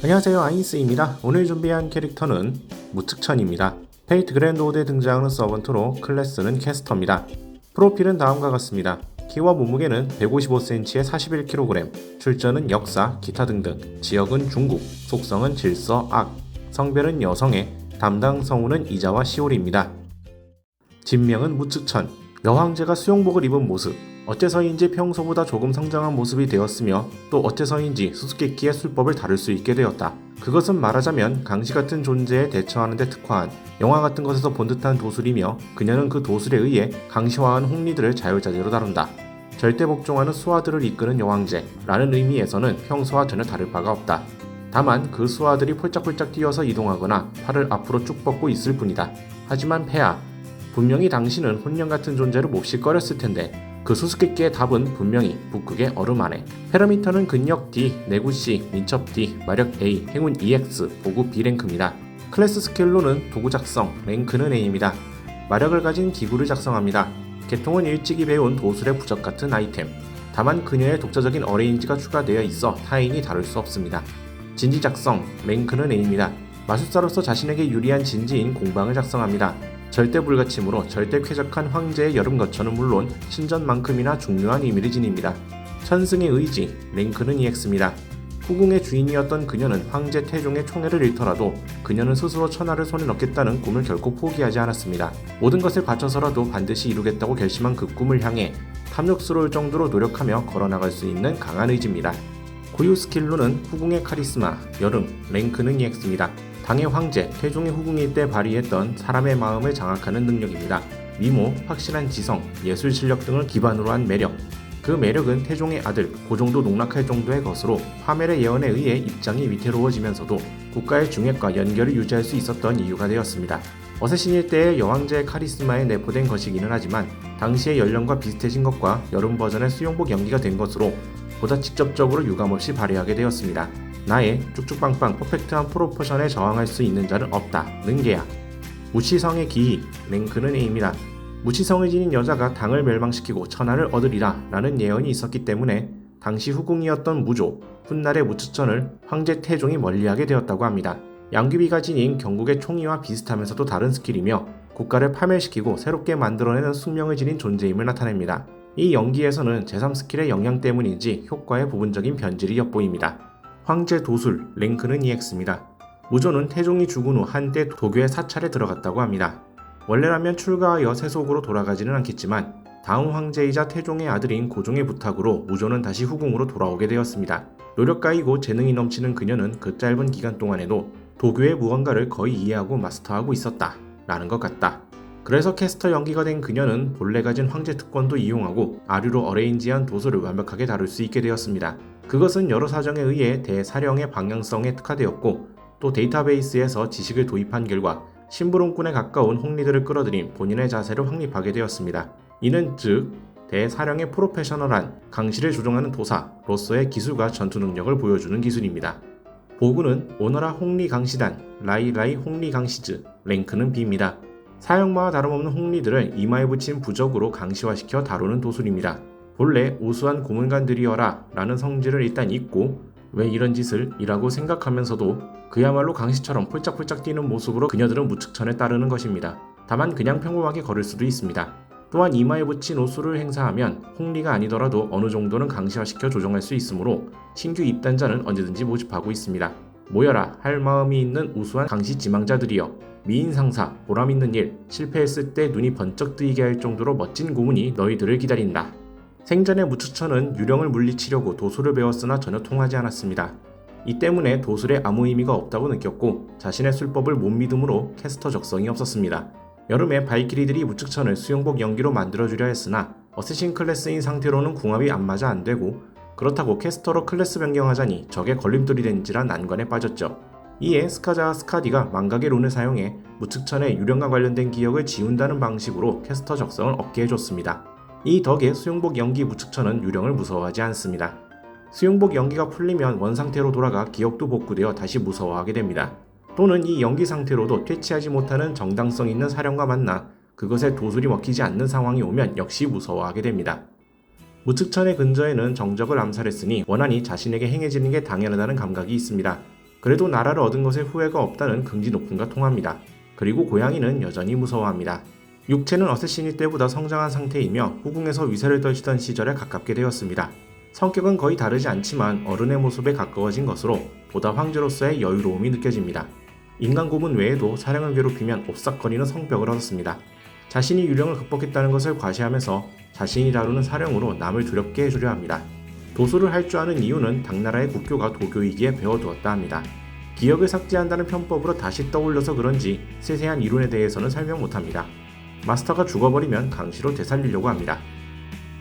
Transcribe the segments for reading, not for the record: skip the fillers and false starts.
안녕하세요, 아인스입니다. 오늘 준비한 캐릭터는 무특천입니다. 페이트 그랜드오드에 등장하는 서번트로 클래스는 캐스터입니다. 프로필은 다음과 같습니다. 키와 몸무게는 155cm에 41kg, 출전은 역사, 기타 등등, 지역은 중국, 속성은 질서, 악, 성별은 여성애, 담당 성우는 이자와 시오리입니다. 진명은 무특천, 여황제가 수영복을 입은 모습, 어째서인지 평소보다 조금 성장한 모습이 되었으며 또 어째서인지 수수께끼의 술법을 다룰 수 있게 되었다. 그것은 말하자면 강시 같은 존재에 대처하는 데 특화한 영화 같은 것에서 본 듯한 도술이며 그녀는 그 도술에 의해 강시화한 홍리들을 자유자재로 다룬다. 절대 복종하는 수하들을 이끄는 여왕제라는 의미에서는 평소와 전혀 다를 바가 없다. 다만 그 수하들이 폴짝폴짝 뛰어서 이동하거나 팔을 앞으로 쭉 뻗고 있을 뿐이다. 하지만 폐하, 분명히 당신은 혼령 같은 존재를 몹시꺼렸을 텐데 그 수수께끼의 답은 분명히 북극의 얼음 안에. 페르미터는 근력 D, 내구 C, 민첩 D, 마력 A, 행운 EX, 보급 B랭크입니다. 클래스 스킬로는 도구 작성, 랭크는 A입니다. 마력을 가진 기구를 작성합니다. 개통은 일찍이 배운 도술의 부적 같은 아이템. 다만 그녀의 독자적인 어레인지가 추가되어 있어 타인이 다룰 수 없습니다. 진지 작성, 랭크는 A입니다. 마술사로서 자신에게 유리한 진지인 공방을 작성합니다. 절대 불가침으로 절대 쾌적한 황제의 여름 거처는 물론 신전만큼이나 중요한 의미를 지닙니다. 천승의 의지, 랭크는 EX입니다. 후궁의 주인이었던 그녀는 황제 태종의 총애를 잃더라도 그녀는 스스로 천하를 손에 넣겠다는 꿈을 결코 포기하지 않았습니다. 모든 것을 바쳐서라도 반드시 이루겠다고 결심한 그 꿈을 향해 탐욕스러울 정도로 노력하며 걸어나갈 수 있는 강한 의지입니다. 고유 스킬로는 후궁의 카리스마, 여름, 랭크는 EX입니다. 당의 황제, 태종의 후궁일 때 발휘했던 사람의 마음을 장악하는 능력입니다. 미모, 확실한 지성, 예술 실력 등을 기반으로 한 매력. 그 매력은 태종의 아들, 고종도 농락할 정도의 것으로 파멜의 예언에 의해 입장이 위태로워지면서도 국가의 중핵과 연결을 유지할 수 있었던 이유가 되었습니다. 어쌔신일 때의 여왕제의 카리스마에 내포된 것이기는 하지만 당시의 연령과 비슷해진 것과 여름 버전의 수영복 연기가 된 것으로 보다 직접적으로 유감없이 발휘하게 되었습니다. 나의 쭉쭉빵빵 퍼펙트한 프로포션에 저항할 수 있는 자는 없다. 능계야. 무치성의 기희, 랭크는 A입니다. 무치성을 지닌 여자가 당을 멸망시키고 천하를 얻으리라 라는 예언이 있었기 때문에 당시 후궁이었던 무조, 훗날의 무추천을 황제 태종이 멀리하게 되었다고 합니다. 양귀비가 지닌 경국의 총이와 비슷하면서도 다른 스킬이며 국가를 파멸시키고 새롭게 만들어내는 숙명을 지닌 존재임을 나타냅니다. 이 연기에서는 제3스킬의 영향 때문인지 효과의 부분적인 변질이 엿보입니다. 황제 도술, 랭크는 EX입니다. 무조는 태종이 죽은 후 한때 도교의 사찰에 들어갔다고 합니다. 원래라면 출가하여 세속으로 돌아가지는 않겠지만 다음 황제이자 태종의 아들인 고종의 부탁으로 무조는 다시 후궁으로 돌아오게 되었습니다. 노력가이고 재능이 넘치는 그녀는 그 짧은 기간 동안에도 도교의 무언가를 거의 이해하고 마스터하고 있었다 라는 것 같다. 그래서 캐스터 연기가 된 그녀는 본래 가진 황제 특권도 이용하고 아류로 어레인지한 도술을 완벽하게 다룰 수 있게 되었습니다. 그것은 여러 사정에 의해 대사령의 방향성에 특화되었고 또 데이터베이스에서 지식을 도입한 결과 심부름꾼에 가까운 홍리들을 끌어들인 본인의 자세를 확립하게 되었습니다. 이는 즉 대사령의 프로페셔널한 강시를 조종하는 도사로서의 기술과 전투 능력을 보여주는 기술입니다. 보구는 오너라 홍리 강시단, 라이라이 홍리 강시즈, 랭크는 B입니다. 사형마와 다름없는 홍리들을 이마에 붙인 부적으로 강시화시켜 다루는 도술입니다. 본래 우수한 고문관들이여라 라는 성질을 일단 잊고 왜 이런 짓을 이라고 생각하면서도 그야말로 강시처럼 폴짝폴짝 뛰는 모습으로 그녀들은 무측천에 따르는 것입니다. 다만 그냥 평범하게 걸을 수도 있습니다. 또한 이마에 붙인 옷수를 행사하면 홍리가 아니더라도 어느 정도는 강시화시켜 조정할 수 있으므로 신규 입단자는 언제든지 모집하고 있습니다. 모여라 할 마음이 있는 우수한 강시 지망자들이여, 미인 상사, 보람 있는 일, 실패했을 때 눈이 번쩍 뜨이게 할 정도로 멋진 고문이 너희들을 기다린다. 생전에 무추천은 유령을 물리치려고 도술을 배웠으나 전혀 통하지 않았습니다. 이 때문에 도술에 아무 의미가 없다고 느꼈고 자신의 술법을 못 믿음으로 캐스터 적성이 없었습니다. 여름에 발키리들이 무추천을 수영복 연기로 만들어주려 했으나 어쌔신 클래스인 상태로는 궁합이 안 맞아 안 되고 그렇다고 캐스터로 클래스 변경하자니 적의 걸림돌이 된지라 난관에 빠졌죠. 이에 스카자와 스카디가 망각의 룬을 사용해 무측천의 유령과 관련된 기억을 지운다는 방식으로 캐스터 적성을 얻게 해줬습니다. 이 덕에 수용복 연기 무측천은 유령을 무서워하지 않습니다. 수용복 연기가 풀리면 원상태로 돌아가 기억도 복구되어 다시 무서워하게 됩니다. 또는 이 연기 상태로도 퇴치하지 못하는 정당성 있는 사령과 만나 그것에 도술이 먹히지 않는 상황이 오면 역시 무서워하게 됩니다. 무측천의 근저에는 정적을 암살했으니 원한이 자신에게 행해지는 게 당연하다는 감각이 있습니다. 그래도 나라를 얻은 것에 후회가 없다는 긍지 높음과 통합니다. 그리고 고양이는 여전히 무서워합니다. 육체는 어쌔시니 때보다 성장한 상태이며 후궁에서 위세를 떨치던 시절에 가깝게 되었습니다. 성격은 거의 다르지 않지만 어른의 모습에 가까워진 것으로 보다 황제로서의 여유로움이 느껴집니다. 인간 고문 외에도 사령을 괴롭히면 옵싹거리는 성벽을 얻었습니다. 자신이 유령을 극복했다는 것을 과시하면서 자신이 다루는 사령으로 남을 두렵게 해주려 합니다. 도수를 할 줄 아는 이유는 당나라의 국교가 도교이기에 배워두었다 합니다. 기억을 삭제한다는 편법으로 다시 떠올려서 그런지 세세한 이론에 대해서는 설명 못합니다. 마스터가 죽어버리면 강시로 되살리려고 합니다.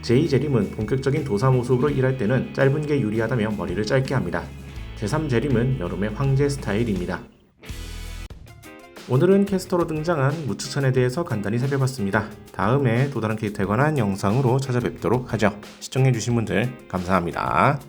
제2재림은 본격적인 도사 모습으로 일할 때는 짧은 게 유리하다며 머리를 짧게 합니다. 제3재림은 여름의 황제 스타일입니다. 오늘은 캐스터로 등장한 무추천에 대해서 간단히 살펴봤습니다. 다음에 또 다른 캐릭터에 관한 영상으로 찾아뵙도록 하죠. 시청해주신 분들 감사합니다.